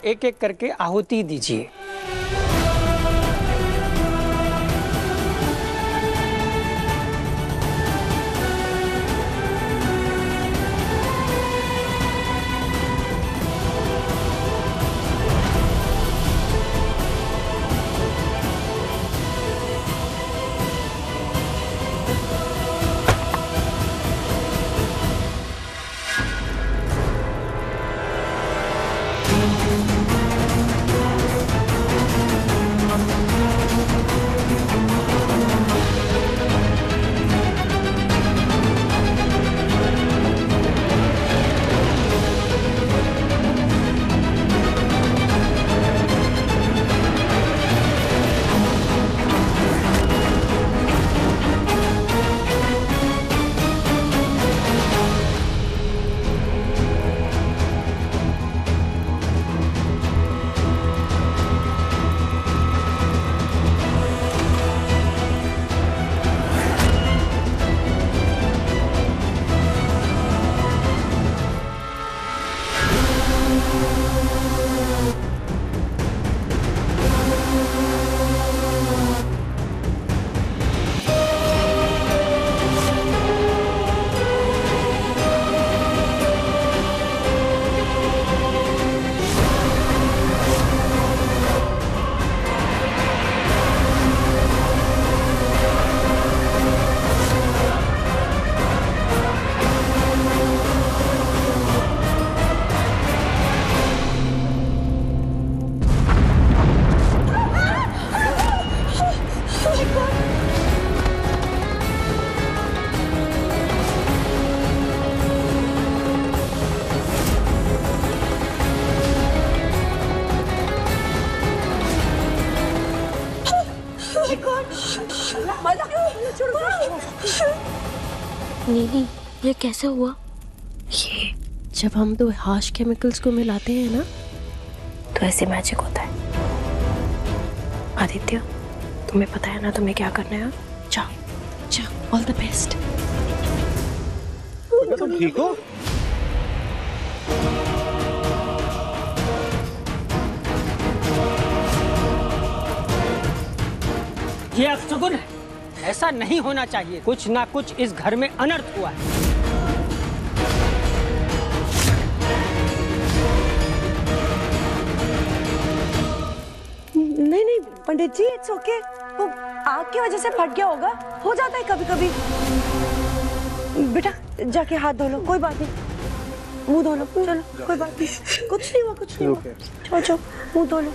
एक एक करके आहुति दीजिए। नीली, ये कैसे हुआ? ये जब हम दो हार्श केमिकल्स को मिलाते हैं ना तो ऐसे मैजिक होता है। आदित्य, तुम्हें पता है ना तुम्हें क्या करना है? जाओ जाओ, ऑल द बेस्ट। तुम ठीक हो? ये अपशगुन है, ऐसा नहीं होना चाहिए। कुछ ना कुछ इस घर में अनर्थ हुआ है। नहीं नहीं पंडित जी, इट्स ओके। वो आग की वजह से फट गया होगा, हो जाता है कभी कभी। बेटा जाके हाथ धो लो, कोई बात नहीं। मुंह धो लो, चलो कोई बात नहीं, कुछ नहीं हुआ, कुछ नहीं हुआ। चलो चलो मुंह धो लो।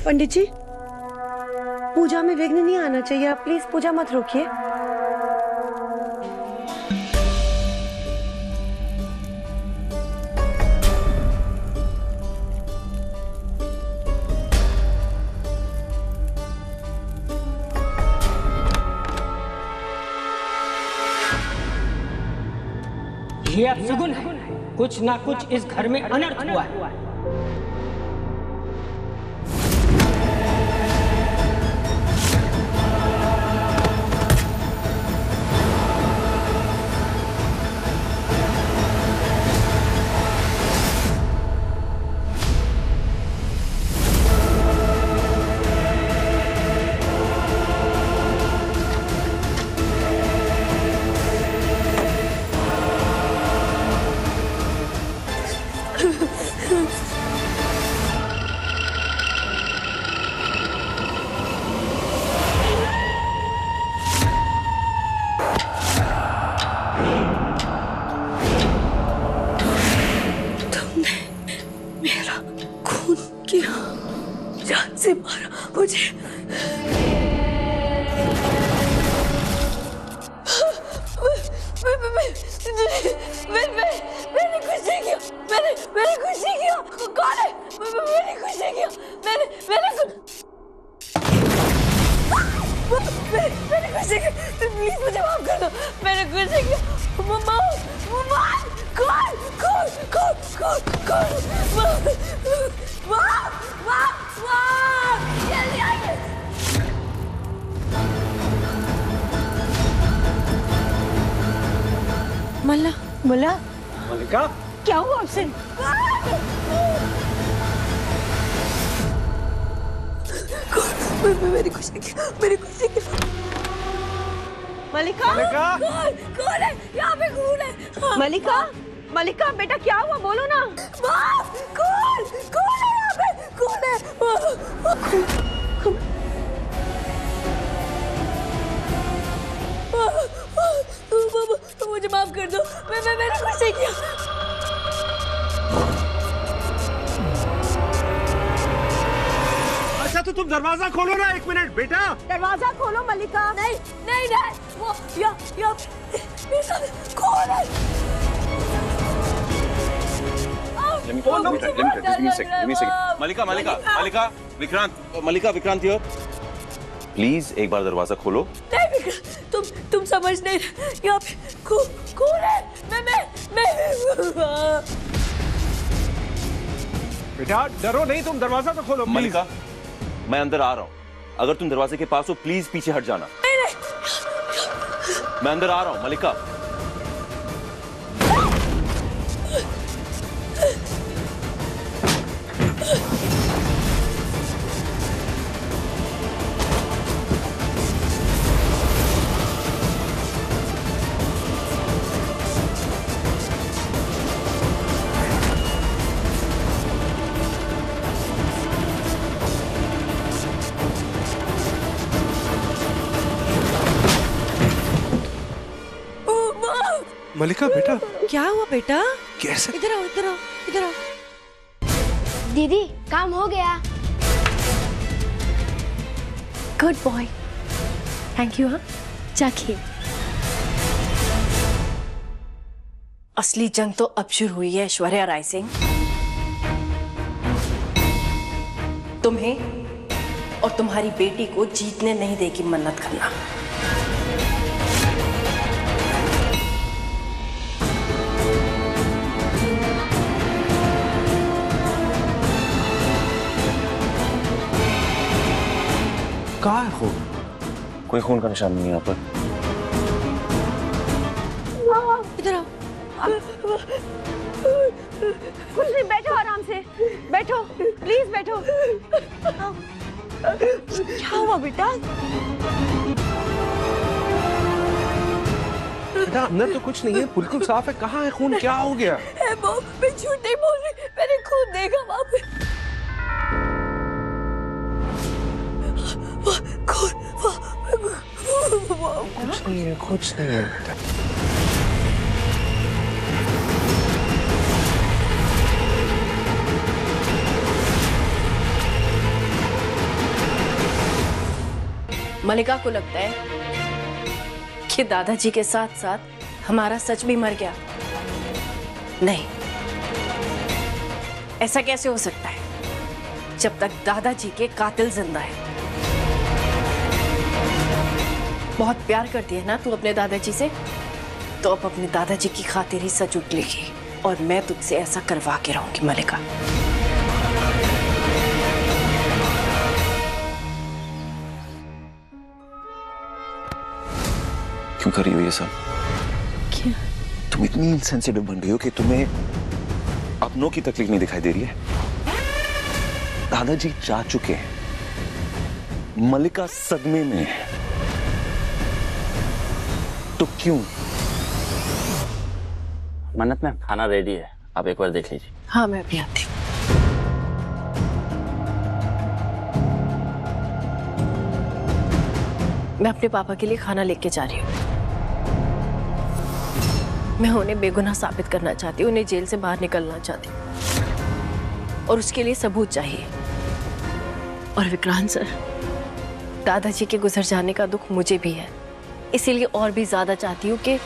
पंडित जी, पूजा में विघ्न नहीं आना चाहिए, आप प्लीज पूजा मत रोकिए। ये अपशगुन है, कुछ ना कुछ इस घर में अनर्थ हुआ है। जान से मारा मुझे। मैंने कुछ नहीं किया, मैंने कुछ नहीं किया। कौन है? मैंने कुछ नहीं किया, मैंने कुछ नहीं किया। प्लीज मुझे माफ कर दो, मैंने कुछ नहीं किया। मम्मा कौन? जल्दी आइए। मल्ला मल्ला मलिका, क्या हुआ आपसे? मेरी खुशी की मलिका, मलिका, कौन है यहाँ पे? कौन है? मलिका, मलिका बेटा क्या हुआ बोलो ना। कौन है यहाँ पे? कौन है? मुझे माफ कर दो, मैंने कुछ नहीं किया। अच्छा तो तुम दरवाजा खोलो ना, 1 मिनट बेटा। दरवाजा खोलो मलिका। नहीं नहीं नहीं, वो या कौन है? मलिका विक्रांत हियर। प्लीज एक बार दरवाजा खोलो। नहीं विक्रांत, तुम समझ नहीं रहे। यहाँ पे कौन है? मैं बेटा डरो नहीं, तुम दरवाजा तो खोलो। मलिका मैं अंदर आ रहा हूँ, अगर तुम दरवाजे के पास हो प्लीज पीछे हट जाना। नहीं। मैं अंदर आ रहा हूँ मलिका। मलिका बेटा क्या हुआ बेटा? कैसे? इधर आओ। दीदी काम हो गया। Good boy, thank you. हाँ जाके असली जंग तो अब शुरू हुई है ऐश्वर्या राय सिंह। तुम्हें और तुम्हारी बेटी को जीतने नहीं देगी मन्नत खन्ना। कहाँ है खून? कोई खून का निशान नहीं है यहाँ पर। इधर आओ। कुछ नहीं, बैठो आराम से, बैठो प्लीज बैठो। क्या हुआ बेटा? बेटा अंदर तो कुछ नहीं है, बिल्कुल साफ है। कहाँ है खून? क्या हो गया? मैं झूठ नहीं बोल रही, मैंने खून देखा वहाँ पे। कुछ नहीं है बेटा। मलिका को लगता है कि दादाजी के साथ साथ हमारा सच भी मर गया। नहीं, ऐसा कैसे हो सकता है जब तक दादाजी के कातिल जिंदा है। बहुत प्यार करती है ना तू अपने दादाजी से, तो अब अपने दादाजी की खातिर ही सच उगलेगी और मैं तुझसे ऐसा करवा के रहूंगी मलिका। क्यों कर रही हो ये सब? क्या? तुम इतनी इनसेंसिटिव बन गई हो कि तुम्हें अपनों की तकलीफ नहीं दिखाई दे रही है। दादाजी जा चुके हैं, मलिका सदमे में है, तो क्यों? मन्नत मैम खाना रेडी है, आप एक बार देख लीजिए। हाँ मैं भी आती हूँ। मैं अपने पापा के लिए खाना लेके जा रही हूँ। मैं उन्हें बेगुनाह साबित करना चाहती हूँ, उन्हें जेल से बाहर निकलना चाहती हूँ और उसके लिए सबूत चाहिए। और विक्रांत सर, दादाजी के गुजर जाने का दुख मुझे भी है, इसीलिए और भी ज्यादा चाहती हूँ कि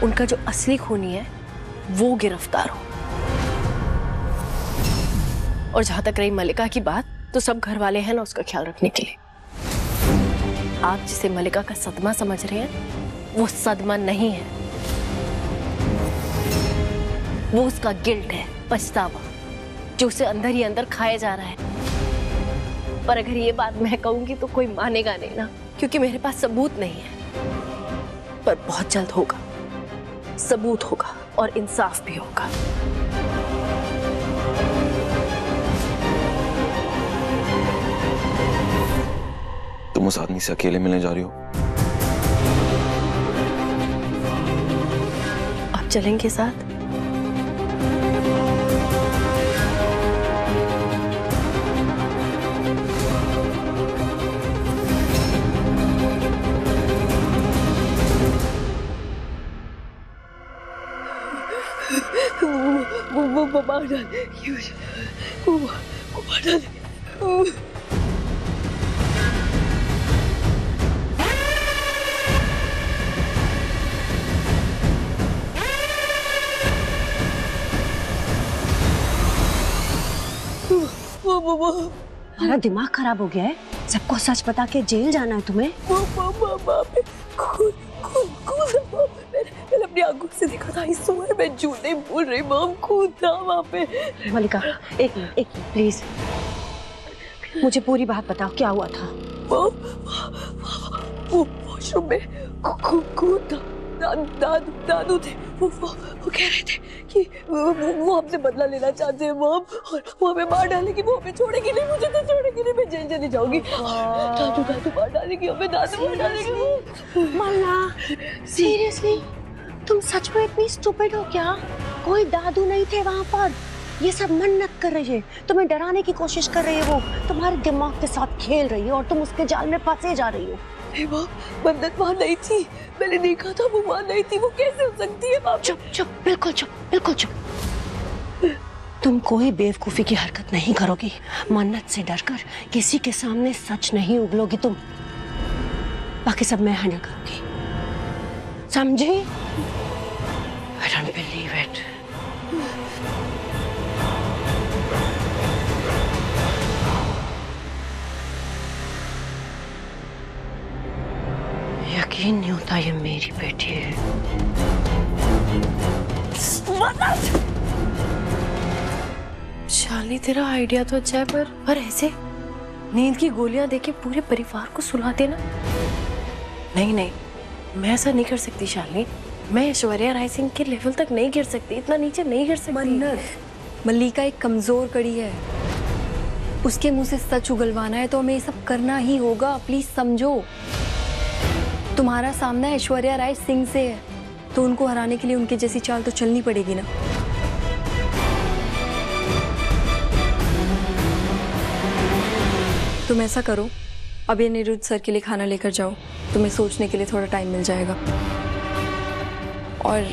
उनका जो असली खूनी है वो गिरफ्तार हो। और जहां तक रही मलिका की बात, तो सब घर वाले हैं ना उसका ख्याल रखने के लिए। आप जिसे मलिका का सदमा समझ रहे हैं, वो सदमा नहीं है, वो उसका गिल्ट है, पछतावा, जो उसे अंदर ही अंदर खाया जा रहा है। पर अगर ये बात मैं कहूंगी तो कोई मानेगा नहीं ना, क्योंकि मेरे पास सबूत नहीं है। पर बहुत जल्द होगा, सबूत होगा और इंसाफ भी होगा। तुम उस आदमी से अकेले मिलने जा रही हो? आप चलेंगे साथ? वो मार डाल, वो मार डाल। हमारा दिमाग खराब हो गया है। सबको सच बता के जेल जाना है तुम्हें? मैंने अपनी आंखों से देखा था, इस समय मैं झूठ नहीं बोल रही। मॉम खून था वहाँ पे। मलिका एक मिनट प्लीज, मुझे पूरी बात बताओ, क्या हुआ था? वो वॉशरूम में खून था। दादू थे, वो कह रहे थे कि वो हमसे बदला लेना चाहते हैं मॉम, और वो हमें मार डालेगी। वो हमें छोड़ेगी नहीं, मुझे तो छोड़ेगी नहीं, मैं जेल चली जाऊंगी। दादू मार डालेगी हमें, दादू मार डालेगी। मन्ना सीरियसली तुम सच में इतनी स्टूपिड हो क्या? कोई दादू नहीं थे वहाँ पर। ये सब मन्नत कर रही है, तुम्हें डराने की कोशिश कर रही है। वो तुम्हारे दिमाग के साथ खेल रही है और तुम उसके जाल में फंसे जा रही हो। मन्नत वहाँ नहीं थी, मैंने देखा था वो वहाँ नहीं थी। वो कैसे हो सकती है? चुप, बिल्कुल चुप। तुम कोई बेवकूफी की हरकत नहीं करोगी। मन्नत से डरकर किसी के सामने सच नहीं उगलोगी तुम। बाकी सब मैं हैंडल करूंगी, समझी? I don't believe it. यकीन नहीं होता ये मेरी बेटी है। शालिनी तेरा आइडिया तो अच्छा है, पर ऐसे नींद की गोलियां देके पूरे परिवार को सुला देना? नहीं, मैं ऐसा नहीं कर सकती शालिनी। मैं ऐश्वर्या राय सिंह के लेवल तक नहीं गिर सकती, इतना नीचे नहीं गिर सकती। मन्नत, मल्लिका एक कमजोर कड़ी है, उसके मुंह से सच उगलवाना है तो हमें ये सब करना ही होगा। प्लीज समझो, तुम्हारा सामना ऐश्वर्या राय सिंह से है, तो उनको हराने के लिए उनके जैसी चाल तो चलनी पड़ेगी ना। तुम ऐसा करो, अब ये निरुद्ध सर के लिए खाना लेकर जाओ, तुम्हें सोचने के लिए थोड़ा टाइम मिल जाएगा। और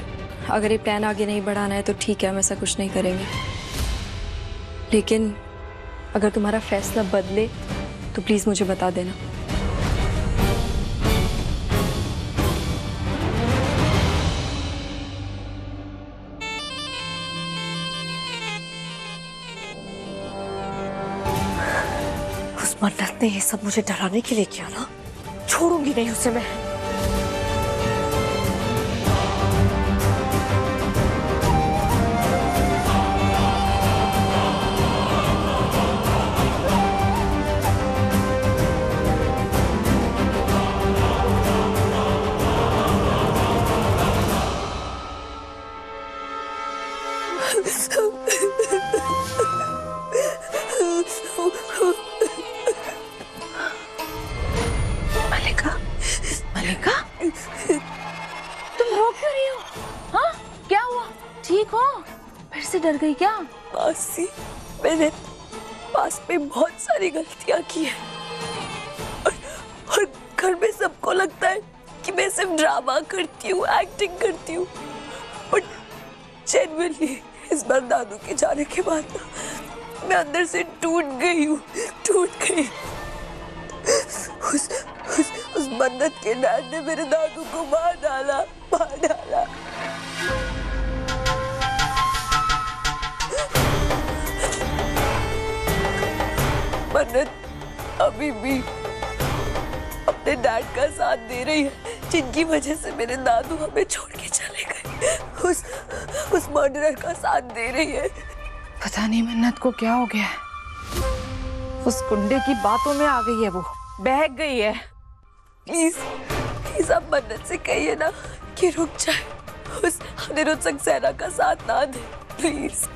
अगर ये प्लान आगे नहीं बढ़ाना है तो ठीक है, हम ऐसा कुछ नहीं करेंगे। लेकिन अगर तुम्हारा फैसला बदले तो प्लीज मुझे बता देना। उस मन्नत ने ये सब मुझे डराने के लिए किया ना, छोड़ूंगी नहीं उसे मैं। मलिका, तुम रो क्यों रही हो? हाँ, क्या हुआ? ठीक हो? फिर से डर गई क्या? मासी, मैंने पास में बहुत सारी गलतियां की है, और घर में सबको लगता है कि मैं सिर्फ ड्रामा करती हूँ, एक्टिंग करती हूँ। बट जेन्युइनली इस बार दादू के जाने के बाद मैं अंदर से टूट गई। उस मन्नत के डैड ने मेरे दादू को मार डाला। मन्नत अभी भी अपने डैड का साथ दे रही है, जिनकी वजह से मेरे दादू हमें छोड़ के चले गए। उस मर्डरर का साथ दे रही है। पता नहीं मन्नत को क्या हो गया है, उस गुंडे की बातों में आ गई है, वो बहक गई है। प्लीज आप मन्नत से कहिए ना कि रुक जाए उस अनिरुद्ध सेना का साथ ना दे प्लीज।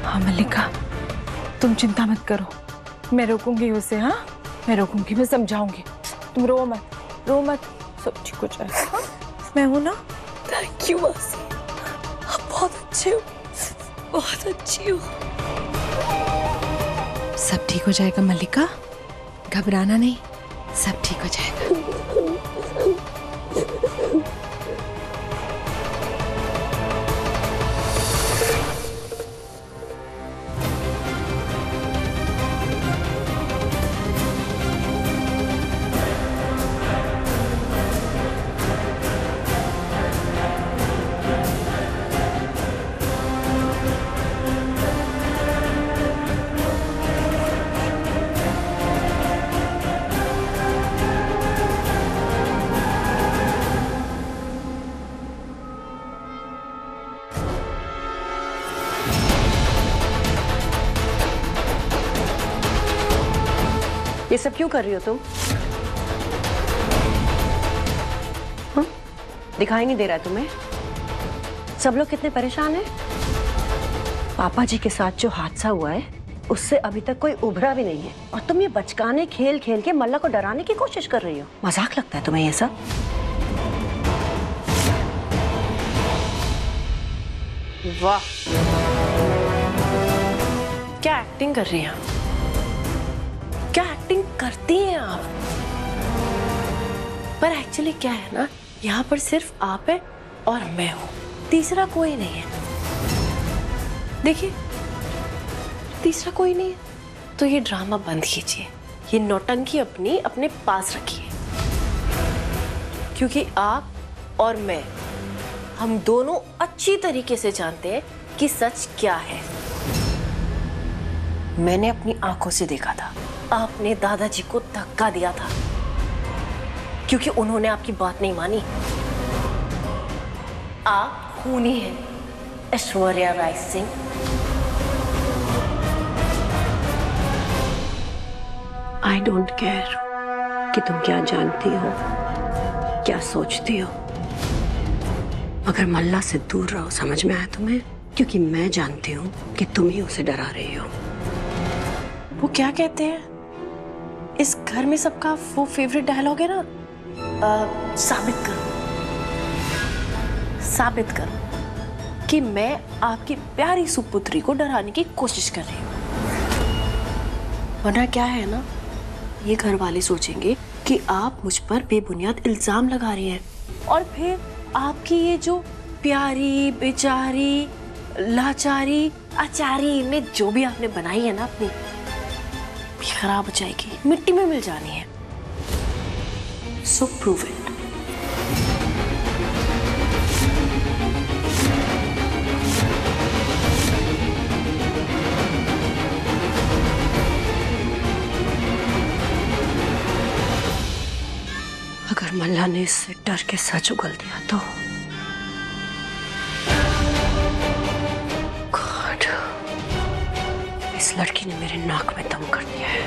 हाँ मल्लिका, तुम चिंता मत करो, मैं रोकूंगी उसे। हाँ मैं रोकूंगी, मैं समझाऊंगी। तुम रो मत, सब ठीक हो जाएगा। मैं हूं ना। थैंक यू मासी, आप बहुत अच्छे हो, बहुत अच्छी हो। सब ठीक हो जाएगा मल्लिका, घबराना नहीं, सब ठीक हो जाएगा। ये सब क्यों कर रही हो तुम? हाँ? दिखाई नहीं दे रहा है तुम्हें? सब लोग कितने परेशान हैं। पापा जी के साथ जो हादसा हुआ है उससे अभी तक कोई उभरा भी नहीं है, और तुम ये बचकाने खेल खेल के मल्ला को डराने की कोशिश कर रही हो। मजाक लगता है तुम्हें ये सब? वाह, क्या एक्टिंग कर रही हैं आप, क्या एक्टिंग करती हैं आप। पर एक्चुअली क्या है ना, यहाँ पर सिर्फ आप है और मैं हूं, तीसरा कोई नहीं है। देखिए तीसरा कोई नहीं है तो ये ड्रामा बंद कीजिए, ये नौटंकी अपने पास रखिए, क्योंकि आप और मैं, हम दोनों अच्छी तरीके से जानते हैं कि सच क्या है। मैंने अपनी आंखों से देखा था, आपने दादाजी को धक्का दिया था क्योंकि उन्होंने आपकी बात नहीं मानी। आप खूनी हैं Aishwarya Rai Singh. I don't care कि तुम क्या जानती हो, क्या सोचती हो, मगर मल्ला से दूर रहो, समझ में आया तुम्हें? क्योंकि मैं जानती हूँ कि तुम ही उसे डरा रही हो। वो क्या कहते हैं, इस घर में सबका वो फेवरेट डायलॉग है ना, साबित करो कि मैं आपकी प्यारी सुपुत्री को डराने की कोशिश कर रही हूँ। वरना क्या है ना, ये घर वाले सोचेंगे कि आप मुझ पर बेबुनियाद इल्जाम लगा रही हैं, और फिर आपकी ये जो प्यारी बेचारी लाचारी आचारी में जो भी आपने बनाई है ना अपनी, खराब हो जाएगी, मिट्टी में मिल जानी है। सो प्रूव इट। अगर मल्ला ने इससे डर के सच उगल दिया तो गॉड, इस लड़की ने मेरे नाक में दम कर दिया है।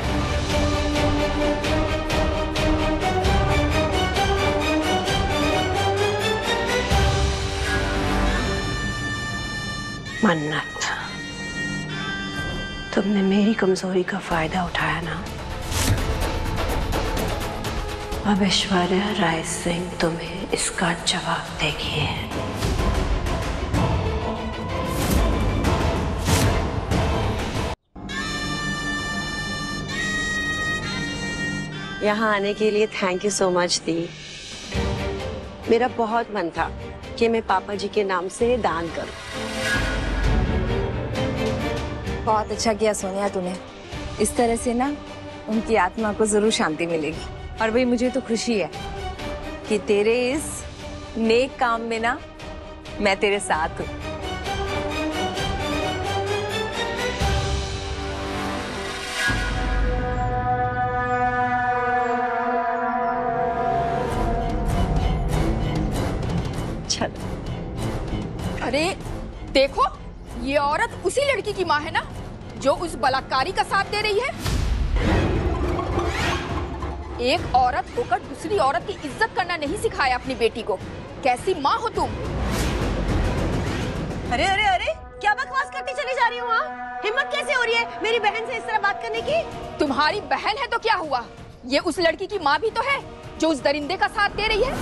मन्नत, तुमने मेरी कमजोरी का फायदा उठाया ना, अब ऐश्वर्या राय सिंह तुम्हें इसका जवाब देगी। यहाँ आने के लिए थैंक यू सो मच दी। मेरा बहुत मन था कि मैं पापा जी के नाम से दान करूं। बहुत अच्छा किया सोनिया तूने, इस तरह से ना उनकी आत्मा को जरूर शांति मिलेगी। और भाई मुझे तो खुशी है कि तेरे इस नेक काम में ना मैं तेरे साथ हूँ। अरे देखो, ये औरत उसी लड़की की माँ है ना जो उस बलात्कारी का साथ दे रही है। एक औरत होकर दूसरी औरत की इज्जत करना नहीं सिखाया अपनी बेटी को। कैसी माँ हो तुम? अरे अरे अरे, क्या बकवास करती चली जा रही हो? हिम्मत कैसे हो रही है मेरी बहन से इस तरह बात करने की? तुम्हारी बहन है तो क्या हुआ, ये उस लड़की की माँ भी तो है जो उस दरिंदे का साथ दे रही है।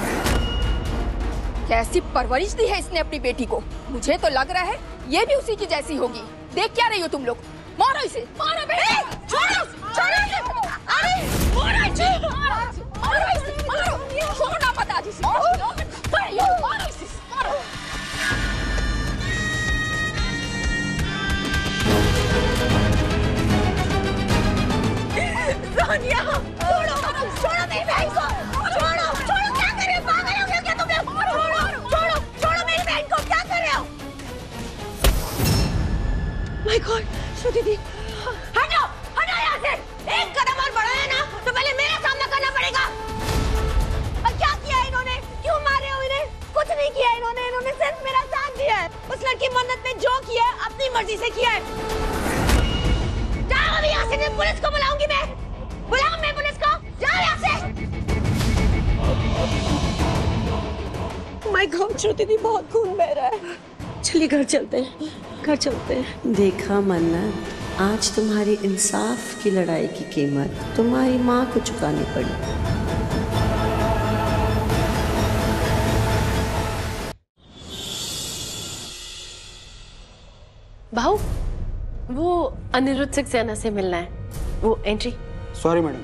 कैसी परवरिश दी है इसने अपनी बेटी को। मुझे तो लग रहा है ये भी उसी की जैसी होगी। देख क्या रही हो तुम लोग? मारो इसे, मारो बेटे, छोड़ो, छोड़ो इसे। अरे मारो इसे, मारो इसे, मारो, छोड़ना मत आज इसे, मारो इसे, मारो। सोनिया, छोड़ो, छोड़ो मेरी बहन को, छोड़ो, छोड़ो, क्या कर रहे हो? पागल हो गए क्या तुम लोग? छोड़ो, छोड़ो मेरी बहन को, क्या कर रहे हो? माय गॉड, श्रुति दी, हटो, हटो यहाँ से। एक कदम और बढ़ाया ना तो पहले मेरा सामना करना पड़ेगा। और क्या किया इन्होंने? क्यों मारे हो इन्हें? कुछ नहीं किया इन्होंने, इन्होंने सिर्फ मेरा साथ दिया है। उस लड़की मन्नत ने जो किया है अपनी मर्जी से किया है। जाओ अभी यहाँ से, पुलिस को बुलाऊंगी मैं। बुलाऊं मैं पुलिस को? जाओ यहाँ से। माय गॉड, श्रुति दी बहुत खून बह रहा है। चलिए घर चलते हैं, घर चलते हैं। देखा मन्नत, आज तुम्हारी इंसाफ की लड़ाई की कीमत तुम्हारी माँ को चुकानी पड़ी। भाऊ, वो अनिरुद्ध सक्सेना से मिलना है, वो एंट्री। सॉरी मैडम,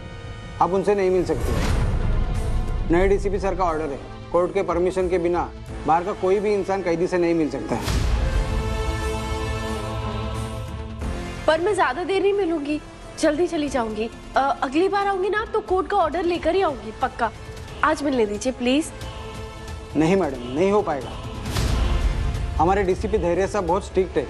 आप उनसे नहीं मिल सकती। नए डीसीपी सर का ऑर्डर है, कोर्ट के परमिशन के बिना बाहर का कोई भी इंसान कैदी से नहीं मिल सकता है। पर मैं ज्यादा देर नहीं मिलूंगी, जल्दी चली जाऊंगी। अगली बार आऊंगी ना तो कोर्ट का ऑर्डर लेकर ही आऊंगी, पक्का। आज मिलने दीजिए प्लीज। नहीं मैडम, नहीं हो पाएगा। हमारे डीसीपी धैर्य साहब बहुत स्ट्रिक्ट है।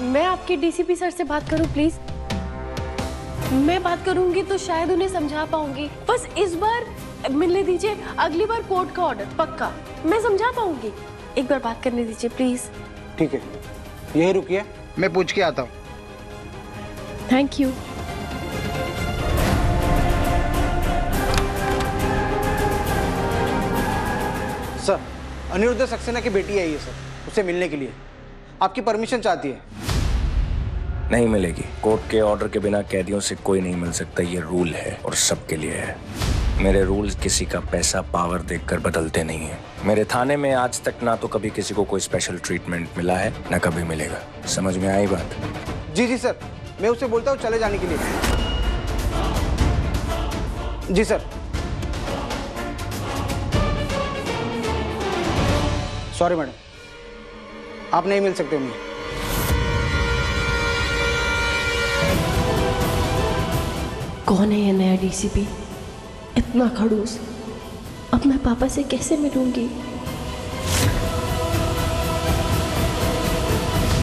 मैं आपके डीसीपी सर से बात करूं प्लीज? मैं बात करूंगी तो शायद उन्हें समझा पाऊंगी। बस इस बार मिलने दीजिए, अगली बार कोर्ट का ऑर्डर पक्का मैं समझा पाऊंगी। एक बार बात करने दीजिए प्लीज। ठीक है, यही रुकिए, मैं पूछ के आता हूँ। Thank you. Sir, Aniruddh Saxena की बेटी आई है सर, उससे मिलने के लिए आपकी परमिशन चाहती है। नहीं मिलेगी। कोर्ट के ऑर्डर के बिना कैदियों से कोई नहीं मिल सकता, ये रूल है और सबके लिए है। मेरे रूल्स किसी का पैसा पावर देखकर बदलते नहीं हैं। मेरे थाने में आज तक ना तो कभी किसी को कोई स्पेशल ट्रीटमेंट मिला है, ना कभी मिलेगा। समझ में आई बात? जी जी सर, मैं उससे बोलता हूँ चले जाने के लिए। जी सर। सॉरी मैडम, आप नहीं मिल सकते मुझे। कौन है ये नया डीसीपी? इतना खड़ूस। अब मैं पापा से कैसे मिलूंगी?